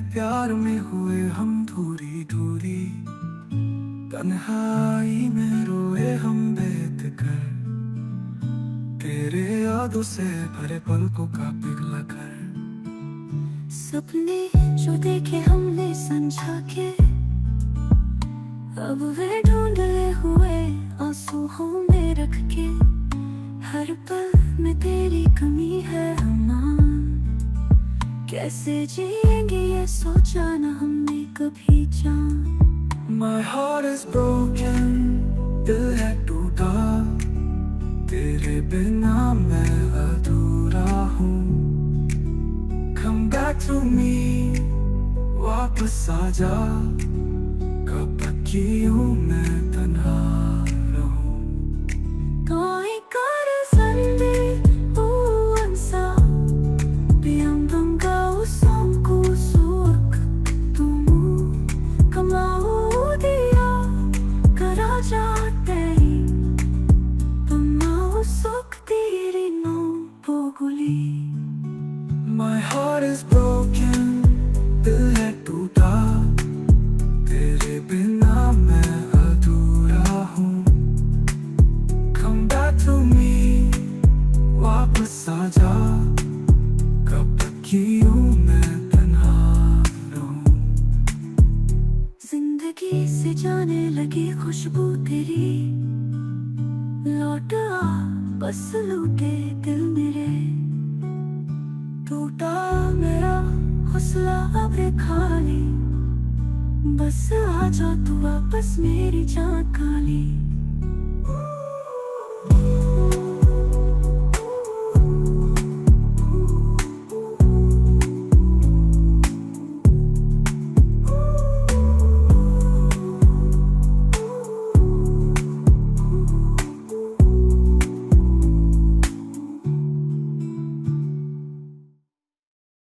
प्यार में हुए हम दूरी दूरी, तन्हाई में रोए हम बैठ कर, तेरे यादों से भरे पलकों का पिघला कर। सपने जो देखे हमने संजा के, अब वे ढूंढले हुए आंसुओं में रख के। हर पल में तेरी कमी है अमान, कैसे जिएंगे ये सोचा न हमने कभी जान। My heart is broken, दिल है टूटा, तेरे बिना मैं अधूरा हूँ। Come back to me, वापस आ जा, कब तक यूं मैं तन्हा रहूं। Kau ikat sendiri uansa, biang bangga usangku sewaktumu. Kau mau dia keraja teri, pemau sok dirimu poguli. My heart is broken, दिल है टूटा, तेरे बिना मैं अधूरा हूँ। Come back to me, वापस आ जा, कब तक यूं मैं तन्हा रहूं। जिंदगी से जाने लगी खुशबू तेरी, लौट आ बस लूटे दिल मेरे। टूटा मेरा हौसला अब है खाली, बस आ जा तू वापस मेरी जान काली।